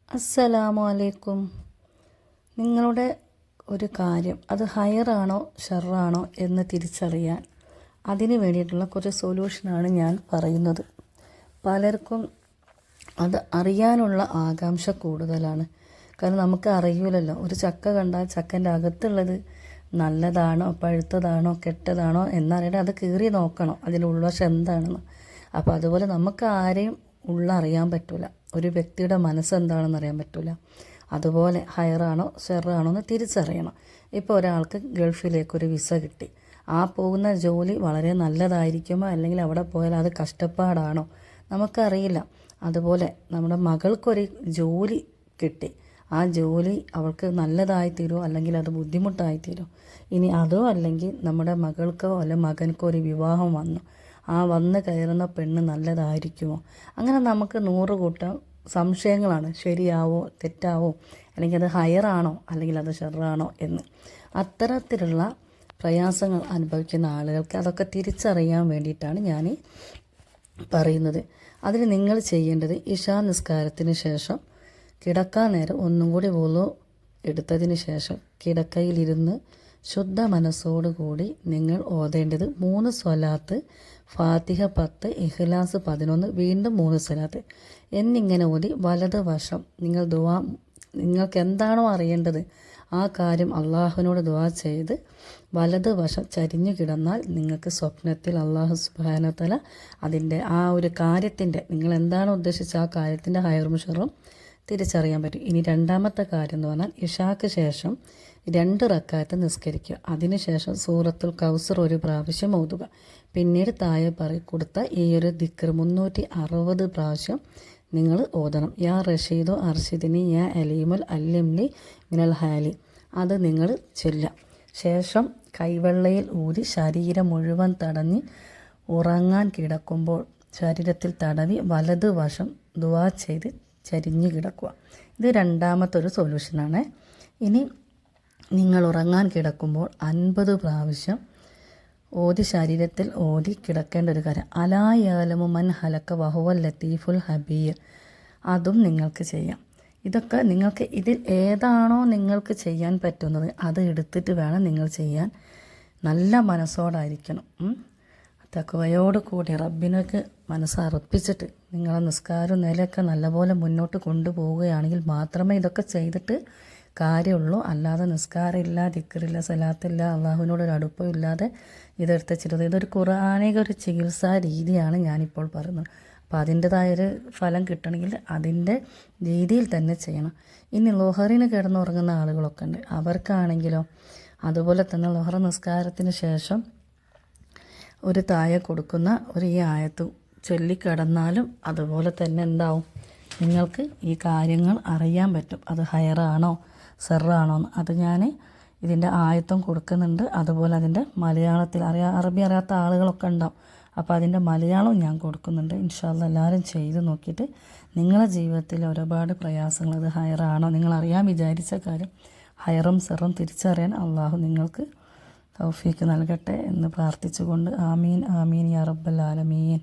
അസ്സലാമു അലൈക്കും. നിങ്ങളുടെ ഒരു കാര്യം അത് ഹൈറാണോ ഷർറാണോ എന്ന് തിരിച്ചറിയാൻ അതിന് വേണ്ടിയിട്ടുള്ള കുറച്ച് സൊല്യൂഷനാണ് ഞാൻ പറയുന്നത്. പലർക്കും അത് അറിയാനുള്ള ആകാംക്ഷ കൂടുതലാണ്. കാരണം നമുക്ക് അറിയില്ലല്ലോ, ഒരു ചക്ക കണ്ടാൽ ചക്കൻ്റെ അകത്തുള്ളത് നല്ലതാണോ പഴുത്തതാണോ കെട്ടതാണോ എന്നറിയാൻ അത് കീറി നോക്കണം അതിൻ്റെ ഉൾവശം എന്താണെന്ന്. അപ്പോൾ അതുപോലെ നമുക്ക് ആരെയും അറിയാൻ പറ്റില്ല, ഒരു വ്യക്തിയുടെ മനസ്സെന്താണെന്ന് അറിയാൻ പറ്റില്ല. അതുപോലെ ഹയറാണോ ഷെറാണോ എന്ന് തിരിച്ചറിയണം. ഇപ്പോൾ ഒരാൾക്ക് ഗൾഫിലേക്കൊരു വിസ കിട്ടി, ആ പോകുന്ന ജോലി വളരെ നല്ലതായിരിക്കുമോ അല്ലെങ്കിൽ അവിടെ പോയാൽ അത് കഷ്ടപ്പാടാണോ നമുക്കറിയില്ല. അതുപോലെ നമ്മുടെ മകൾക്കൊരു ജോലി കിട്ടി, ആ ജോലി അവൾക്ക് നല്ലതായിത്തീരുമോ അല്ലെങ്കിൽ അത് ബുദ്ധിമുട്ടായിത്തീരുമോ. ഇനി അതോ അല്ലെങ്കിൽ നമ്മുടെ മകൾക്കോ അല്ലെങ്കിൽ മകൻക്കോ ഒരു വിവാഹം വന്നു, ആ വന്ന് കയറുന്ന പെണ്ണ് നല്ലതായിരിക്കുമോ. അങ്ങനെ നമുക്ക് 100 കൂട്ടം സംശയങ്ങളാണ്, ശരിയാവോ തെറ്റാവോ, അല്ലെങ്കിൽ അത് ഹയറാണോ അല്ലെങ്കിൽ അത് ഷെറാണോ എന്ന്. അത്തരത്തിലുള്ള പ്രയാസങ്ങൾ അനുഭവിക്കുന്ന ആളുകൾക്ക് അതൊക്കെ തിരിച്ചറിയാൻ വേണ്ടിയിട്ടാണ് ഞാൻ പറയുന്നത്. അതിന് നിങ്ങൾ ചെയ്യേണ്ടത്, ഇശാ നിസ്കാരത്തിന് ശേഷം കിടക്കാൻ നേരം ഒന്നും കൂടി വുളു എടുത്തതിന് ശേഷം കിടക്കയിലിരുന്ന് ശുദ്ധ മനസ്സോടുകൂടി നിങ്ങൾ ഓതേണ്ടത് 3 സ്വലാത്ത്, ഫാത്തിഹ 10, ഇഖ്ലാസ് 11, വീണ്ടും 3 സ്വലാത്ത് എന്നിങ്ങനെ ഓതി വലത് വശം നിങ്ങൾ നിങ്ങൾക്ക് എന്താണോ അറിയേണ്ടത് ആ കാര്യം അള്ളാഹുവിനോട് ദുആ ചെയ്ത് വലത് വശം ചരിഞ്ഞു കിടന്നാൽ നിങ്ങൾക്ക് സ്വപ്നത്തിൽ അള്ളാഹു സുബ്ഹാനഹു വ തആല അതിൻ്റെ ആ ഒരു കാര്യത്തിൻ്റെ, നിങ്ങൾ എന്താണോ ഉദ്ദേശിച്ച ആ കാര്യത്തിൻ്റെ ഹൈറും ഷറും തിരിച്ചറിയാൻ പറ്റും. ഇനി രണ്ടാമത്തെ കാര്യം എന്ന് പറഞ്ഞാൽ ഇഷാക്ക് ശേഷം 2 റക്അത്ത് നിസ്കരിക്കുക. അതിനുശേഷം സൂറത്തുൽ കൗസർ ഒരു പ്രാവശ്യം ഓതുക. പിന്നീട് താഴെ കൊടുത്ത ഈ ഒരു ദിക്ർ 360 പ്രാവശ്യം നിങ്ങൾ ഓതണം. യാ റഷീദു അർഷിദിനി യാ അലീമുൽ അല്ലിംലി മിനൽ ഹാലി, അത് നിങ്ങൾ ചൊല്ലാം. ശേഷം കൈവെള്ളയിൽ ഊതി ശരീരം മുഴുവൻ തടഞ്ഞ് ഉറങ്ങാൻ കിടക്കുമ്പോൾ ശരീരത്തിൽ തടവി വലത് വശം ദുആ ചെയ്ത് ചരിഞ്ഞു കിടക്കുക. ഇത് രണ്ടാമത്തെ ഒരു സൊല്യൂഷനാണ്. ഇനി നിങ്ങൾ ഉറങ്ങാൻ കിടക്കുമ്പോൾ 50 പ്രാവശ്യം ഓതി ശരീരത്തിൽ ഓതി കിടക്കേണ്ട ഒരു കാര്യം, അലാ യഅലമു മൻ ഹലക വഹുവൽ ലത്തീഫുൽ ഹബീർ, അതും നിങ്ങൾക്ക് ചെയ്യാം. ഇതൊക്കെ നിങ്ങൾക്ക് ഇതിൽ ഏതാണോ നിങ്ങൾക്ക് ചെയ്യാൻ പറ്റുന്നത് അത് എടുത്തിട്ട് വേണം നിങ്ങൾ ചെയ്യാൻ. നല്ല മനസ്സോടായിരിക്കണം, തഖ്വയോട് കൂടി റബ്ബിനൊക്കെ മനസ്സർപ്പിച്ചിട്ട് നിങ്ങളെ നിസ്കാരവും നിലയൊക്കെ നല്ലപോലെ മുന്നോട്ട് കൊണ്ടുപോവുകയാണെങ്കിൽ മാത്രമേ ഇതൊക്കെ ചെയ്തിട്ട് കാര്യമുള്ളൂ. അല്ലാതെ നിസ്കാരമില്ല, ദിക്റില്ല, സലാത്തില്ല, അള്ളാഹുവിനോടൊരു അടുപ്പം ഇല്ലാതെ ഇതെടുത്ത് വെച്ചിട്ട് ഇതൊരു ഖുർആനിക ഒരു ചികിത്സാ രീതിയാണ് ഞാനിപ്പോൾ പറയുന്നത്. അപ്പോൾ അതിൻ്റെതായൊരു ഫലം കിട്ടണമെങ്കിൽ അതിൻ്റെ രീതിയിൽ തന്നെ ചെയ്യണം. ഇനി ളുഹറിന് കിടന്നുറങ്ങുന്ന ആളുകളൊക്കെ ഉണ്ട്, അവർക്കാണെങ്കിലോ അതുപോലെ തന്നെ ളുഹർ നിസ്കാരത്തിന് ശേഷം ഒരു താഴെ കൊടുക്കുന്ന ഒരു ഈ ആയത്ത് ചൊല്ലിക്കിടന്നാലും അതുപോലെ തന്നെ എന്താവും, നിങ്ങൾക്ക് ഈ കാര്യങ്ങൾ അറിയാൻ പറ്റും അത് ഹയറാണോ സെറാണോ എന്ന്. അത് ഞാൻ ഇതിൻ്റെ ആയത്തും കൊടുക്കുന്നുണ്ട്, അതുപോലെ അതിൻ്റെ മലയാളത്തിൽ അറബി അറിയാത്ത ആളുകളൊക്കെ ഉണ്ടാവും, അപ്പോൾ അതിൻ്റെ മലയാളം ഞാൻ കൊടുക്കുന്നുണ്ട്. ഇൻഷാ അല്ലാഹ് എല്ലാവരും ചെയ്ത് നോക്കിയിട്ട് നിങ്ങളുടെ ജീവിതത്തിൽ ഒരുപാട് പ്രയാസങ്ങൾ അത് ഹയറാണോ നിങ്ങൾ അറിയാൻ വിചാരിച്ച കാര്യം ഹയറും സെറും തിരിച്ചറിയാൻ അള്ളാഹു നിങ്ങൾക്ക് തൗഫീക്ക് നൽകട്ടെ എന്ന് പ്രാർത്ഥിച്ചുകൊണ്ട് ആമീൻ ആമീൻ യാ റബ്ബൽ ആലമീൻ.